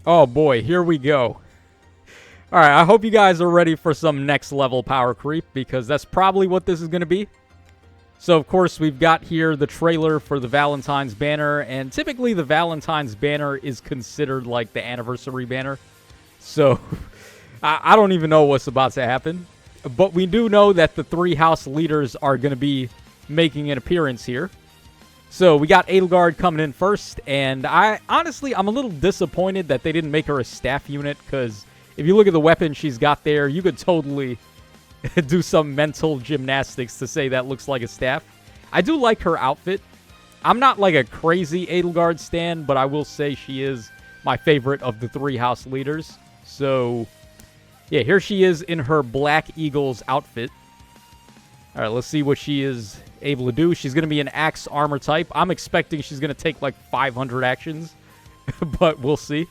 Oh boy, here we go. Alright, I hope you guys are ready for some next level power creep, because that's probably what this is going to be. So, of course, we've got here the trailer for the Valentine's banner, and typically the Valentine's banner is considered like the anniversary banner. So, I don't even know what's about to happen. But we do know that the three house leaders are going to be making an appearance here. So, we got Edelgard coming in first, and honestly, I'm a little disappointed that they didn't make her a staff unit, because if you look at the weapon she's got there, you could totally do some mental gymnastics to say that looks like a staff. I do like her outfit. I'm not like a crazy Edelgard stan, but I will say she is my favorite of the three house leaders. So, yeah, here she is in her Black Eagles outfit. All right, let's see what she is able to do. She's going to be an axe armor type. I'm expecting she's going to take like 500 actions, but we'll see.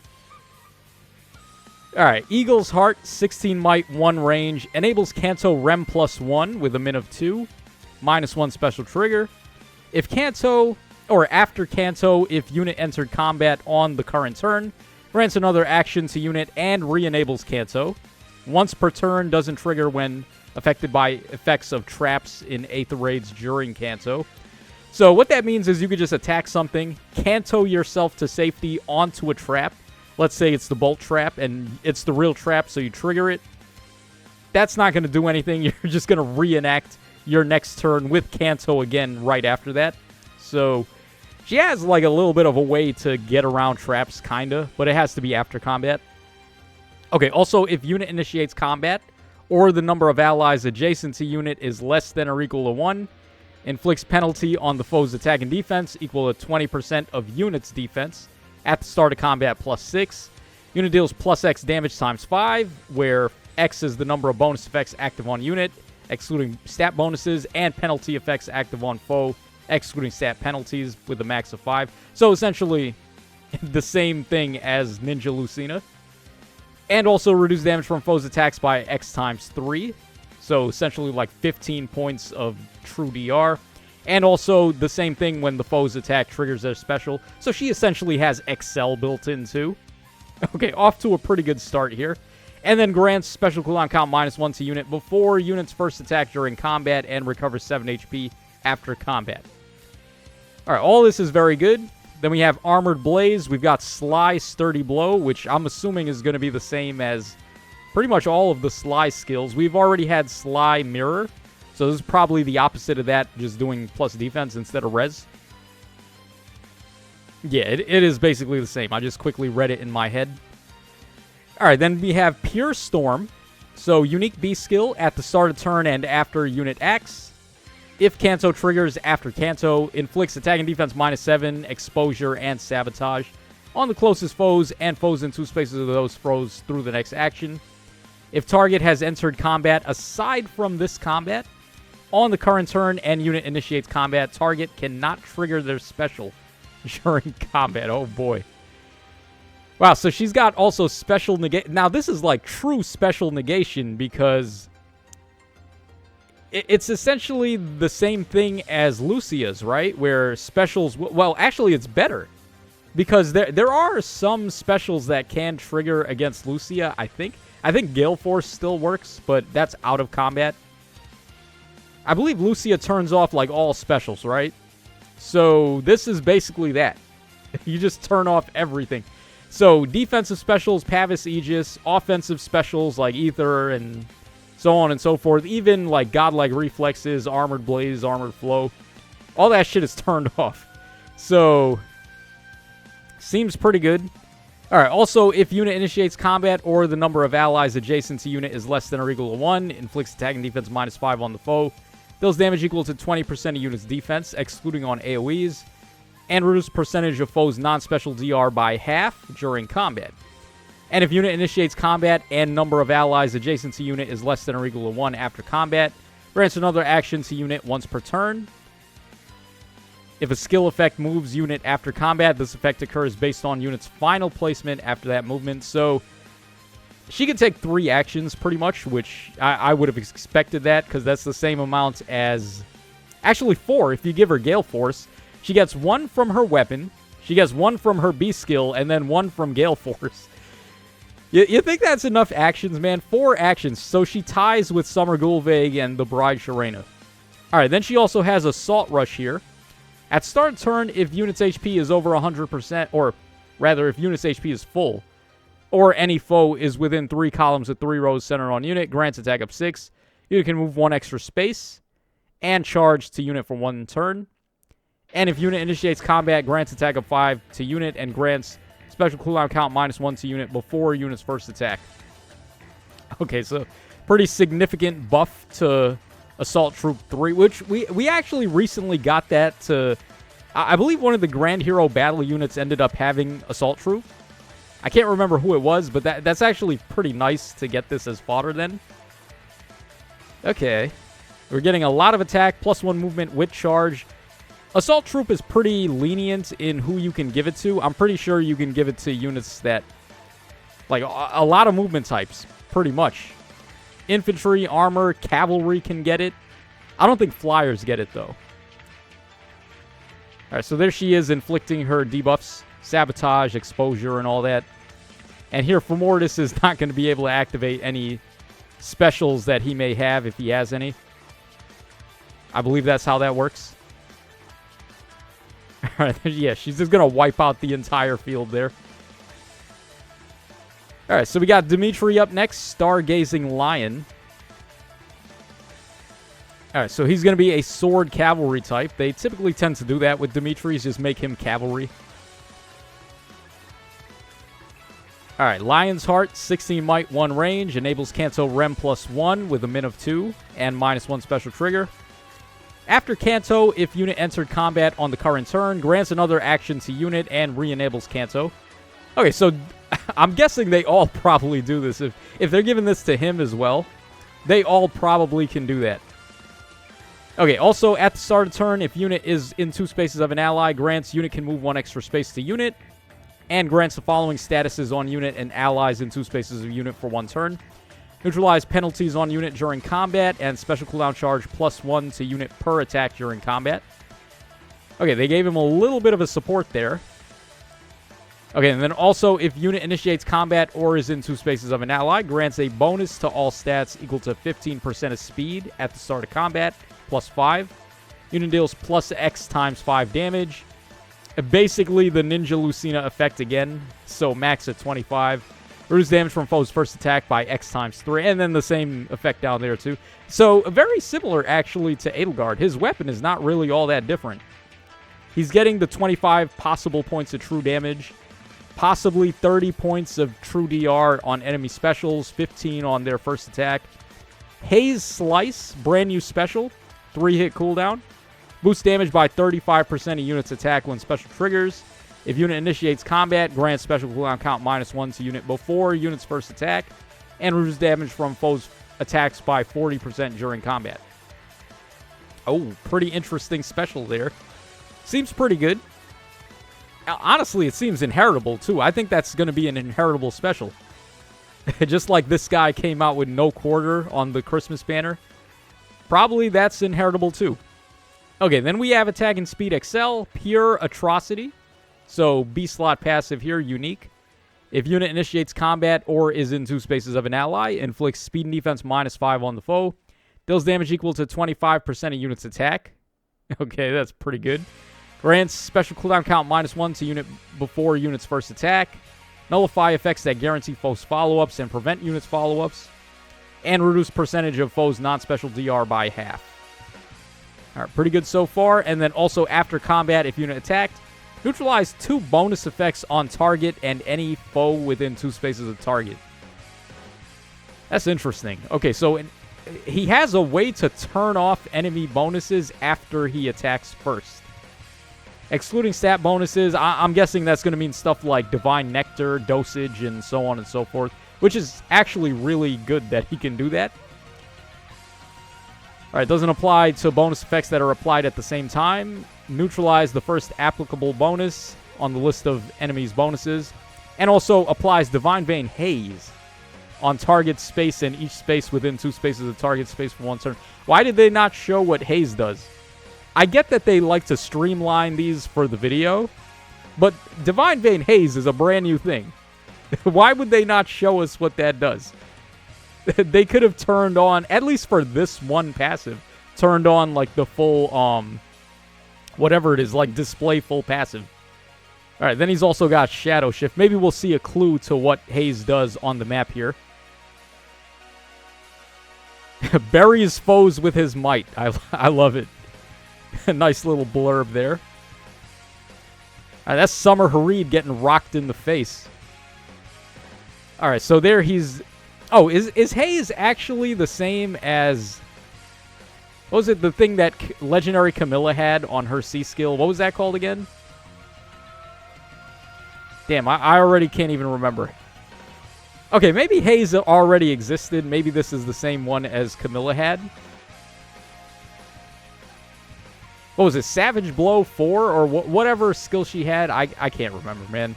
All right, Eagle's Heart, 16 might, 1 range. Enables Kanto Rem +1 with a min of 2. -1 special trigger. If Kanto, or after Kanto, if unit entered combat on the current turn, grants another action to unit and re-enables Kanto. Once per turn, doesn't trigger when affected by effects of traps in Aether Raids during Kanto. So what that means is you could just attack something, Kanto yourself to safety onto a trap. Let's say it's the bolt trap, and it's the real trap, so you trigger it. That's not going to do anything. You're just going to reenact your next turn with Kanto again right after that. So she has like a little bit of a way to get around traps, kind of, but it has to be after combat. Okay, also, if unit initiates combat, or the number of allies adjacent to unit is less than or equal to 1, inflicts penalty on the foe's attack and defense equal to 20% of unit's defense. At the start of combat, +6. Unit deals +X damage times 5, where X is the number of bonus effects active on unit, excluding stat bonuses, and penalty effects active on foe, excluding stat penalties, with a max of 5. So essentially, the same thing as Ninja Lucina. And also reduce damage from foes' attacks by X times 3. So essentially like 15 points of true DR. And also the same thing when the foe's attack triggers their special. So she essentially has Excel built in too. Okay, off to a pretty good start here. And then grants special cooldown count -1 to unit before unit's first attack during combat and recovers 7 HP after combat. Alright, all this is very good. Then we have Armored Blaze. We've got Sly Sturdy Blow, which I'm assuming is going to be the same as pretty much all of the Sly skills. We've already had Sly Mirror. So this is probably the opposite of that, just doing plus defense instead of res. Yeah, it is basically the same. I just quickly read it in my head. Alright, then we have Pure Storm. So, unique beast skill at the start of turn and after unit acts. If Kanto triggers after Kanto, inflicts attack and defense -7, exposure, and sabotage on the closest foes and foes in 2 spaces of those foes through the next action. If target has entered combat aside from this combat, on the current turn and unit initiates combat, target cannot trigger their special during combat. Oh boy. Wow, so she's got also special negation. Now this is like true special negation because it's essentially the same thing as Lucia's, right? Where specials, well, actually it's better. Because there are some specials that can trigger against Lucia, I think. I think Gale Force still works, but that's out of combat. I believe Lucia turns off, like, all specials, right? So, this is basically that. You just turn off everything. So, defensive specials, Pavis Aegis, offensive specials like Ether and so on and so forth. Even, like, Godlike Reflexes, Armored Blaze, Armored Flow. All that shit is turned off. So, seems pretty good. Alright, also, if unit initiates combat or the number of allies adjacent to unit is less than or equal to 1, inflicts attack and defense -5 on the foe. Deals damage equal to 20% of unit's defense, excluding on AoEs, and reduce percentage of foes' non-special DR by half during combat. And if unit initiates combat and number of allies adjacent to unit is less than or equal to 1 after combat, grants another action to unit once per turn. If a skill effect moves unit after combat, this effect occurs based on unit's final placement after that movement. So she can take 3 actions pretty much, which I would have expected that because that's the same amount as... Actually 4 if you give her Gale Force. She gets 1 from her weapon, she gets 1 from her beast skill, and then 1 from Gale Force. You think that's enough actions, man? 4 actions. So she ties with Summer Gulvig and the Bride Sharena. Alright, then she also has Assault Rush here. At start of turn, if unit's HP is over 100%, or rather, if unit's HP is full, or any foe is within 3 columns with 3 rows centered on unit, grants attack up 6. Unit can move 1 extra space, and charge to unit for 1 turn. And if unit initiates combat, grants attack up 5 to unit, and grants special cooldown count -1 to unit before unit's first attack. Okay, so pretty significant buff to Assault Troop 3, which we actually recently got that to... I believe one of the Grand Hero battle units ended up having Assault Troop. I can't remember who it was, but that's actually pretty nice to get this as fodder then. Okay. We're getting a lot of attack, +1 movement with charge. Assault Troop is pretty lenient in who you can give it to. I'm pretty sure you can give it to units that... like, a lot of movement types, pretty much. Infantry, armor, cavalry can get it. I don't think flyers get it, though. Alright, so there she is inflicting her debuffs. Sabotage, exposure, and all that. And here, Femordis is not going to be able to activate any specials that he may have, if he has any. I believe that's how that works. Alright, yeah, she's just going to wipe out the entire field there. Alright, so we got Dimitri up next, Stargazing Lion. Alright, so he's going to be a sword cavalry type. They typically tend to do that with Dimitri's, just make him cavalry. Alright, Lion's Heart, 16 might, 1 range, enables Kanto Rem +1 with a min of 2, and -1 special trigger. After Kanto, if unit entered combat on the current turn, grants another action to unit and re-enables Kanto. Okay, so I'm guessing they all probably do this. If they're giving this to him as well, they all probably can do that. Okay, also at the start of turn, if unit is in 2 spaces of an ally, grants unit can move 1 extra space to unit, and grants the following statuses on unit and allies in 2 spaces of unit for 1 turn. Neutralize penalties on unit during combat, and special cooldown charge +1 to unit per attack during combat. Okay, they gave him a little bit of a support there. Okay, and then also, if unit initiates combat or is in 2 spaces of an ally, grants a bonus to all stats equal to 15% of speed at the start of combat, +5. Unit deals +X times 5 damage. Basically, the Ninja Lucina effect again, so max at 25. Reduce damage from foe's first attack by X times 3, and then the same effect down there too. So, very similar actually to Edelgard. His weapon is not really all that different. He's getting the 25 possible points of true damage, possibly 30 points of true DR on enemy specials, 15 on their first attack. Haze Slice, brand new special, 3-hit cooldown. Boost damage by 35% of unit's attack when special triggers. If unit initiates combat, grants special cooldown count -1 to unit before unit's first attack, and reduce damage from foes' attacks by 40% during combat. Oh, pretty interesting special there. Seems pretty good. Honestly, it seems inheritable, too. I think that's going to be an inheritable special. Just like this guy came out with no quarter on the Christmas banner. Probably that's inheritable, too. Okay, then we have Attack and Speed XL, Pure Atrocity. So, B-slot passive here, unique. If unit initiates combat or is in 2 spaces of an ally, inflicts speed and defense -5 on the foe. Deals damage equal to 25% of unit's attack. Okay, that's pretty good. Grants special cooldown count -1 to unit before unit's first attack. Nullify effects that guarantee foes follow-ups and prevent units follow-ups. And reduce percentage of foes non-special DR by half. Alright, pretty good so far. And then also after combat, if unit attacked, neutralize 2 bonus effects on target and any foe within 2 spaces of target. That's interesting. Okay, so he has a way to turn off enemy bonuses after he attacks first. Excluding stat bonuses, I'm guessing that's going to mean stuff like Divine Nectar, Dosage, and so on and so forth, which is actually really good that he can do that. Alright, doesn't apply to bonus effects that are applied at the same time. Neutralize the first applicable bonus on the list of enemies' bonuses. And also applies Divine Vein Haze on target space and each space within 2 spaces of target space for 1 turn. Why did they not show what Haze does? I get that they like to streamline these for the video, but Divine Vein Haze is a brand new thing. Why would they not show us what that does? They could have turned on, at least for this one passive, turned on like the full, whatever it is, like display full passive. All right, then he's also got Shadow Shift. Maybe we'll see a clue to what Haze does on the map here. Buries foes with his might. I love it. Nice little blurb there. All right, that's Summer Hareed getting rocked in the face. All right, so there he's... Oh, is Haze actually the same as... What was it? The thing that Legendary Camilla had on her C skill. What was that called again? Damn, I already can't even remember. Okay, maybe Haze already existed. Maybe this is the same one as Camilla had. What was it? Savage Blow 4 or whatever skill she had? I can't remember, man.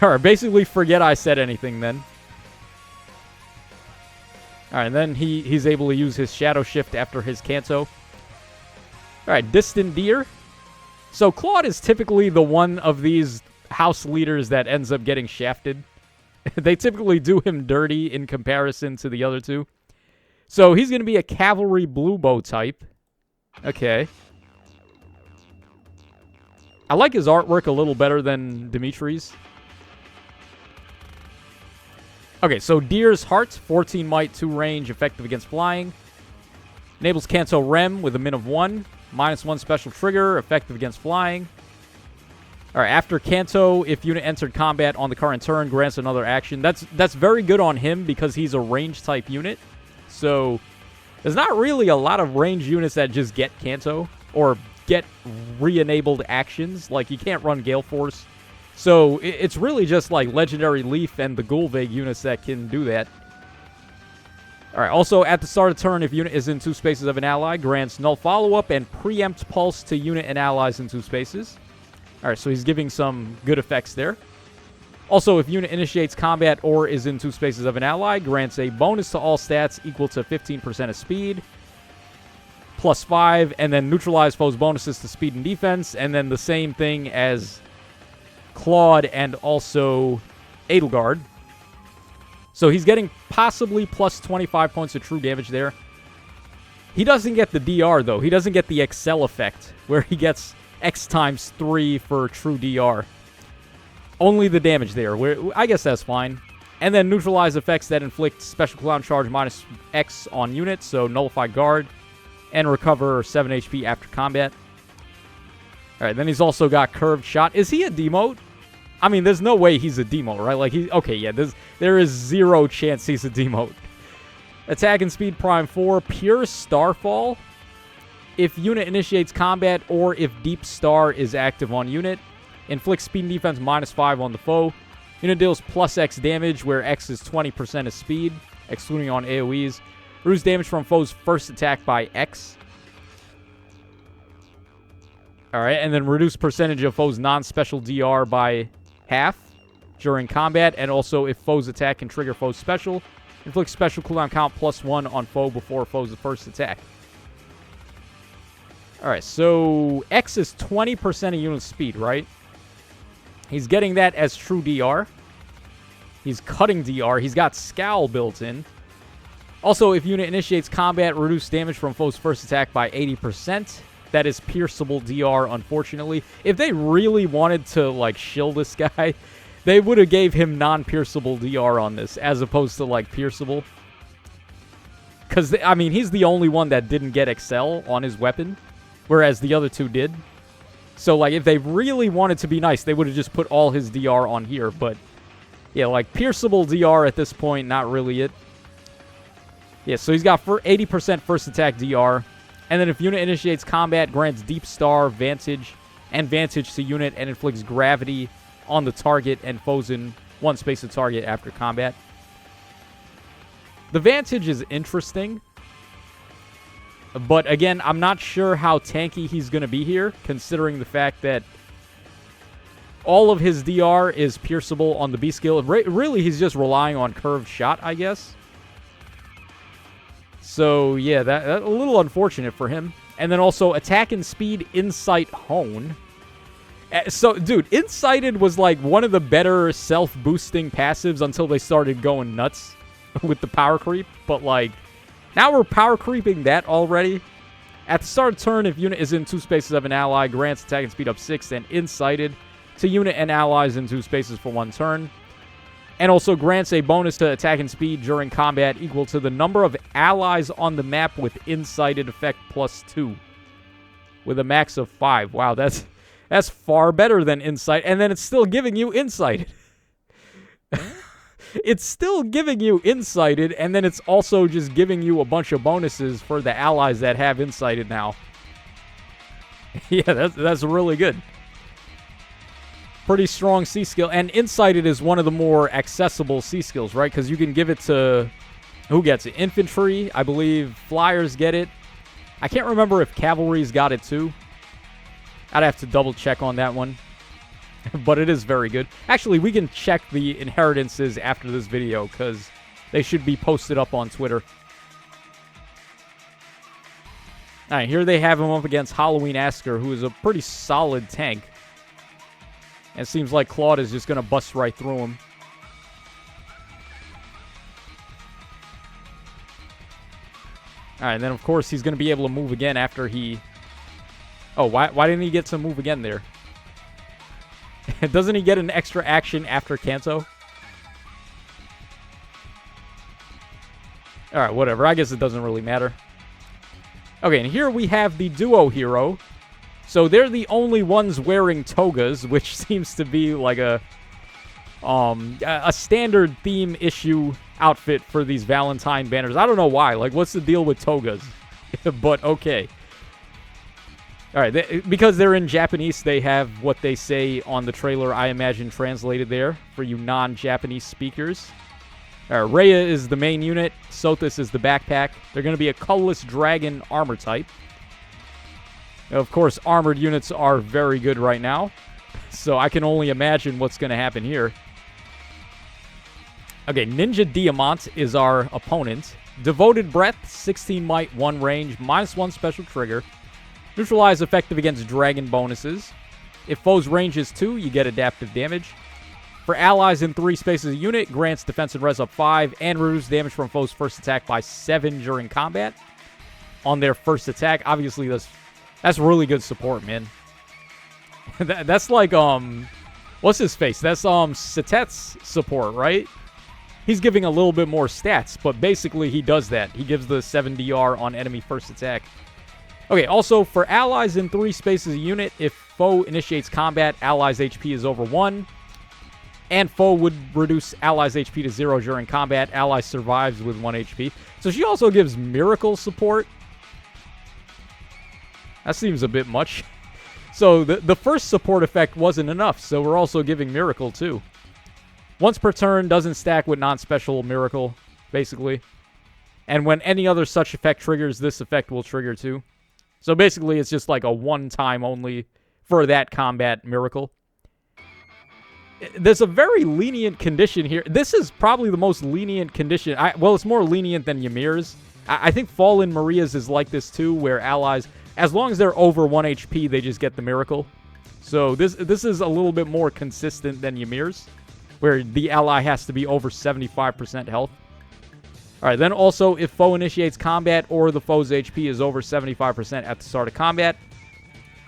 Alright, basically forget I said anything then. Alright, and then he's able to use his Shadow Shift after his Kanto. Alright, Distant Deer. So Claude is typically the one of these house leaders that ends up getting shafted. They typically do him dirty in comparison to the other two. So he's going to be a Cavalry Blue Bow type. Okay. I like his artwork a little better than Dimitri's. Okay, so Deer's Heart, 14 might, 2 range, effective against flying. Enables Kanto Rem with a min of 1. -1 special trigger, effective against flying. Alright, after Kanto, if unit entered combat on the current turn, grants another action. That's very good on him because he's a range type unit. So, there's not really a lot of range units that just get Kanto or get re-enabled actions. Like, you can't run Gale Force. So, it's really just like Legendary Leaf and the Gulvig units that can do that. Alright, also at the start of turn, if unit is in 2 spaces of an ally, grants Null Follow-Up and Preempt Pulse to unit and allies in 2 spaces. Alright, so he's giving some good effects there. Also, if unit initiates combat or is in 2 spaces of an ally, grants a bonus to all stats equal to 15% of speed, +5, and then neutralize foes' bonuses to speed and defense, and then the same thing as Claude and also Edelgard. So he's getting possibly +25 points of true damage there. He doesn't get the DR, though. He doesn't get the Excel effect, where he gets X times 3 for true DR. Only the damage there. I guess that's fine. And then neutralize effects that inflict special cooldown charge -X on units, so nullify guard, and recover 7 HP after combat. Alright, then he's also got curved shot. Is he a demote? I mean, there's no way he's a demote, right? Like, okay, yeah, there is 0 chance he's a demote. Attack and speed prime 4, pure starfall. If unit initiates combat or if Deep Star is active on unit, inflicts speed and defense -5 on the foe. Unit deals +X damage, where X is 20% of speed, excluding on AoEs. Reduce damage from foe's first attack by X. Alright, and then reduce percentage of foe's non-special DR by half during combat, and also if foe's attack can trigger foe's special, inflict special cooldown count +1 on foe before foe's first attack. Alright, so X is 20% of unit speed, right? He's getting that as true DR. He's cutting DR. He's got Scowl built in. Also, if unit initiates combat, reduce damage from foe's first attack by 80%. That is pierceable DR, unfortunately. If they really wanted to, like, shill this guy, they would have gave him non-pierceable DR on this, as opposed to, like, pierceable. Because, I mean, he's the only one that didn't get Excel on his weapon, whereas the other two did. So, like, if they really wanted to be nice, they would have just put all his DR on here. But, yeah, like, pierceable DR at this point, not really it. Yeah, so he's got 80% first attack DR. And then if unit initiates combat, grants Deep Star, Vantage, and Vantage to unit, and inflicts gravity on the target and foes in 1 space of target after combat. The Vantage is interesting. But again, I'm not sure how tanky he's going to be here, considering the fact that all of his DR is pierceable on the B skill. Really, he's just relying on curved shot, I guess. So, yeah, that a little unfortunate for him. And then also attack and speed, insight, hone. So, dude, Incited was like one of the better self-boosting passives until they started going nuts with the power creep. But, like, now we're power creeping that already. At the start of turn, if unit is in 2 spaces of an ally, grants attack and speed up 6 and Incited to unit and allies in 2 spaces for 1 turn. And also grants a bonus to attack and speed during combat equal to the number of allies on the map with Incited effect +2. With a max of 5. Wow, that's far better than Insight. And then it's still giving you Incited. It's still giving you Incited, and then it's also just giving you a bunch of bonuses for the allies that have Incited now. Yeah, that's really good. Pretty strong C skill. And Incited is one of the more accessible C skills, right? Because you can give it to... Who gets it? Infantry. I believe Flyers get it. I can't remember if Cavalry's got it too. I'd have to double check on that one. But it is very good. Actually, we can check the inheritances after this video because they should be posted up on Twitter. Alright, here they have him up against Halloween Asker, who is a pretty solid tank. And it seems like Claude is just going to bust right through him. Alright, and then of course he's going to be able to move again after he... Oh, why didn't he get to move again there? Doesn't he get an extra action after Kanto? Alright, whatever. I guess it doesn't really matter. Okay, and here we have the duo hero. So they're the only ones wearing togas, which seems to be like a standard theme issue outfit for these Valentine banners. I don't know why. Like, what's the deal with togas? But okay. Alright, because they're in Japanese, they have what they say on the trailer, I imagine, translated there for you non-Japanese speakers. Alright, Rhea is the main unit. Sothis is the backpack. They're going to be a colorless dragon armor type. Of course, armored units are very good right now. So I can only imagine what's going to happen here. Okay, Ninja Diamant is our opponent. Devoted Breath, 16 might, 1 range, -1 special trigger. Neutralize effective against dragon bonuses. If foe's range is 2, you get adaptive damage. For allies in 3 spaces a unit, grants defense and res up 5, and reduce damage from foe's first attack by 7 during combat. On their first attack, obviously that's really good support, man. That's like, what's his face? That's, Satet's support, right? He's giving a little bit more stats, but basically he does that. He gives the 7 DR on enemy first attack. Okay, also, for allies in 3 spaces a unit, if foe initiates combat, allies' HP is over 1. And foe would reduce allies' HP to 0 during combat. Ally survives with 1 HP. So she also gives miracle support. That seems a bit much. So the first support effect wasn't enough, so we're also giving miracle too. Once per turn, doesn't stack with non-special miracle, basically. And when any other such effect triggers, this effect will trigger too. So basically, it's just like a one-time only for that combat miracle. There's a very lenient condition here. This is probably the most lenient condition. Well, it's more lenient than Ymir's. I think Fallen Maria's is like this too, where allies, as long as they're over 1 HP, they just get the miracle. So this is a little bit more consistent than Ymir's, where the ally has to be over 75% health. Alright, then also, if foe initiates combat or the foe's HP is over 75% at the start of combat,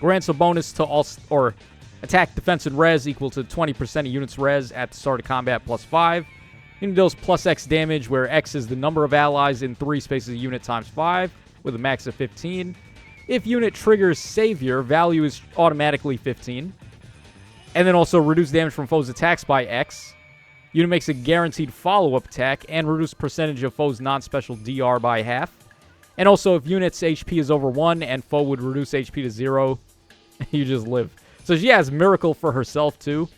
grants a bonus to all, or attack, defense, and res equal to 20% of unit's res at the start of combat +5. And deals +X damage, where X is the number of allies in 3 spaces a unit times 5, with a max of 15. If unit triggers Savior, value is automatically 15. And then also reduce damage from foes' attacks by X. Unit makes a guaranteed follow-up attack and reduce percentage of foe's non-special DR by half. And also, if unit's HP is over 1 and foe would reduce HP to 0, you just live. So she has Miracle for herself, too.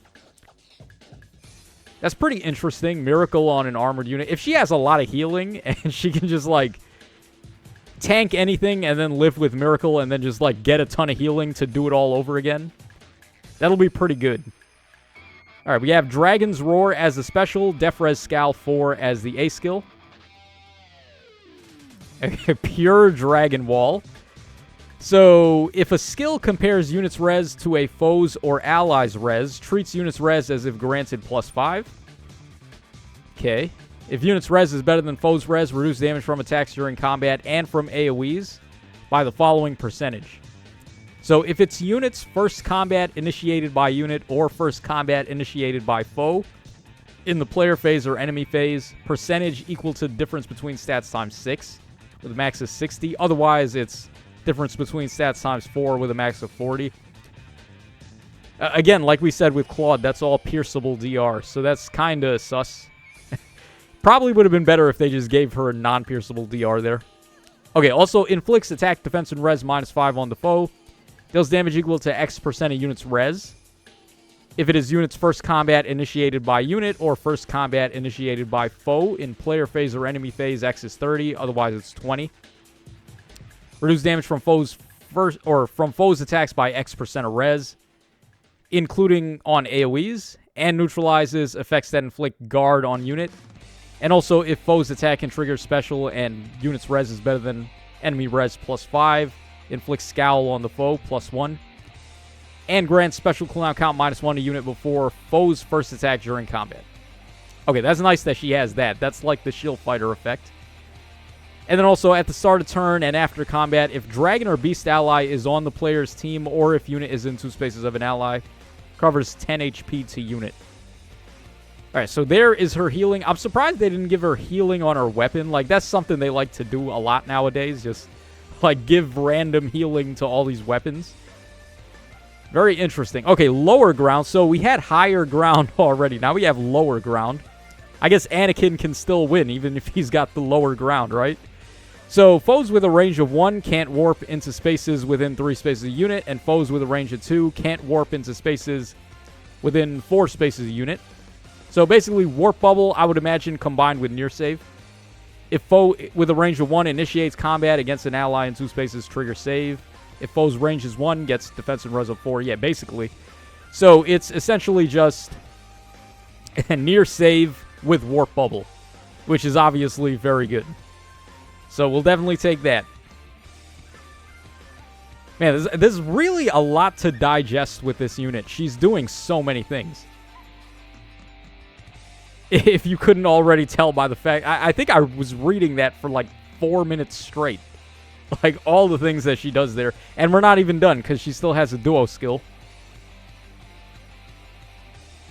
That's pretty interesting. Miracle on an armored unit. If she has a lot of healing and she can just, like, tank anything and then live with Miracle and then just, like, get a ton of healing to do it all over again, that'll be pretty good. Alright, we have Dragon's Roar as the special, Def Res Scowl 4 as the A skill. Pure Dragon Wall. So, if a skill compares units res to a foe's or ally's res, treats units res as if granted +5. Okay. If units res is better than foe's res, reduce damage from attacks during combat and from AoEs by the following percentage. So, if it's units first combat initiated by unit or first combat initiated by foe in the player phase or enemy phase, percentage equal to the difference between stats times 6 with a max of 60. Otherwise, it's difference between stats times 4 with a max of 40. Again, like we said with Claude, that's all pierceable DR, so that's kind of sus. Probably would have been better if they just gave her a non-pierceable DR there. Okay, also inflicts attack, defense, and res -5 on the foe. Deals damage equal to X% of units res. If it is units first combat initiated by unit or first combat initiated by foe in player phase or enemy phase, X is 30, otherwise it's 20. Reduce damage from foes attacks by X% of res, including on AoEs, and neutralizes effects that inflict guard on unit. And also, if foes attack can trigger special and units res is better than enemy res +5, inflicts scowl on the foe +1, and grants special cooldown count -1 to unit before foe's first attack during combat. Okay, that's nice that she has that. That's like the shield fighter effect. And then also, at the start of turn and after combat, if Dragon or Beast ally is on the player's team or if unit is in 2 spaces of an ally, covers 10 HP to unit. Alright, so there is her healing. I'm surprised they didn't give her healing on her weapon. Like, that's something they like to do a lot nowadays. Just, like, give random healing to all these weapons. Very interesting. Okay, lower ground. So we had higher ground already. Now we have lower ground. I guess Anakin can still win, even if he's got the lower ground, right? So, foes with a range of 1 can't warp into spaces within 3 spaces of unit, and foes with a range of 2 can't warp into spaces within 4 spaces of unit. So, basically, Warp Bubble, I would imagine, combined with Near Save. If foe with a range of 1 initiates combat against an ally in 2 spaces, trigger save. If foe's range is 1, gets defense and res of 4. Yeah, basically. So, it's essentially just a Near Save with Warp Bubble, which is obviously very good. So we'll definitely take that. Man, there's really a lot to digest with this unit. She's doing so many things. If you couldn't already tell by the fact... I think I was reading that for like 4 minutes straight. Like, all the things that she does there. And we're not even done, because she still has a duo skill.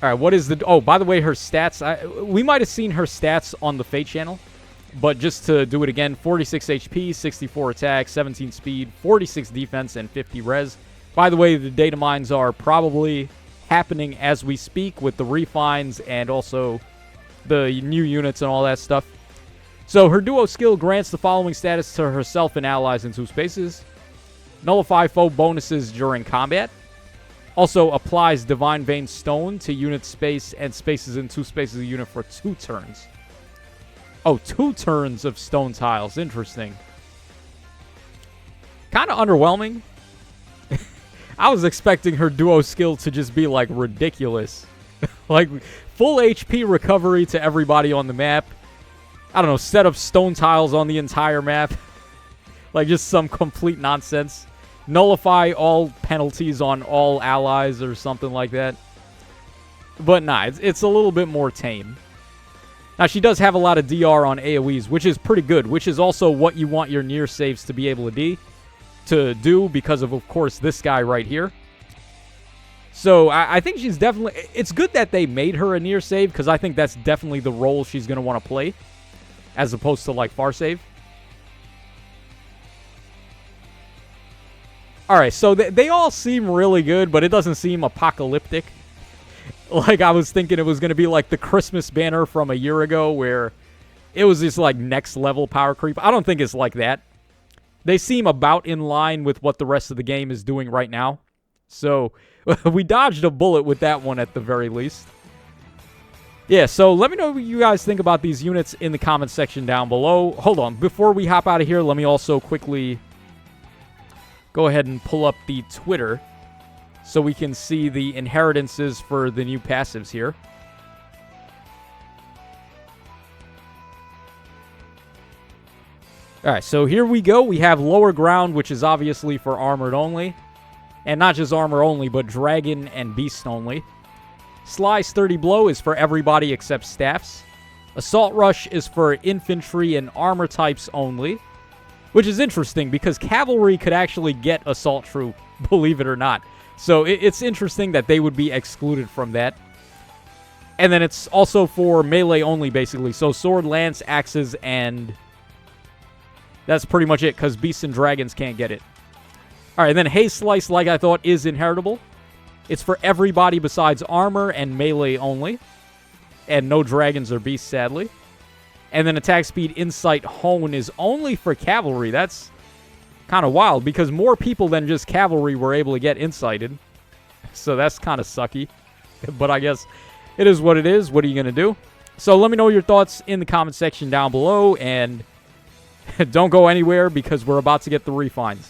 Alright, what is the... Oh, by the way, her stats... we might have seen her stats on the Fate channel. But just to do it again, 46 HP, 64 attack, 17 speed, 46 defense, and 50 res. By the way, the data mines are probably happening as we speak with the refines and also the new units and all that stuff. So her duo skill grants the following status to herself and allies in 2 spaces. Nullify foe bonuses during combat. Also applies Divine Vein Stone to unit space and spaces in 2 spaces of unit for 2 turns. Oh, 2 turns of stone tiles. Interesting. Kind of underwhelming. I was expecting her duo skill to just be, like, ridiculous. Like, full HP recovery to everybody on the map. I don't know, set of stone tiles on the entire map. Like, just some complete nonsense. Nullify all penalties on all allies or something like that. But nah, it's a little bit more tame. Now, she does have a lot of DR on AoEs, which is pretty good, which is also what you want your near saves to be able to do because of course, this guy right here. So, I think she's definitely... It's good that they made her a near save, because I think that's definitely the role she's going to want to play, as opposed to, like, far save. Alright, so they all seem really good, but it doesn't seem apocalyptic. Like, I was thinking it was going to be like the Christmas banner from a year ago where it was just, like, next-level power creep. I don't think it's like that. They seem about in line with what the rest of the game is doing right now. So, we dodged a bullet with that one at the very least. Yeah, so let me know what you guys think about these units in the comments section down below. Hold on, before we hop out of here, let me also quickly go ahead and pull up the Twitter so we can see the inheritances for the new passives here. All right, so here we go. We have lower ground, which is obviously for armored only. And not just armor only, but dragon and beast only. Sly Sturdy Blow is for everybody except staffs. Assault Rush is for infantry and armor types only. Which is interesting, because cavalry could actually get Assault Troop, believe it or not. So it's interesting that they would be excluded from that. And then it's also for melee only, basically. So sword, lance, axes, and that's pretty much it, because beasts and dragons can't get it. All right, and then Haze Slice, like I thought, is inheritable. It's for everybody besides armor and melee only. And no dragons or beasts, sadly. And then Attack Speed, Insight, Hone is only for cavalry. That's kind of wild, because more people than just cavalry were able to get Incited. So that's kind of sucky. But I guess it is what it is. What are you going to do? So let me know your thoughts in the comment section down below. And don't go anywhere, because we're about to get the refines.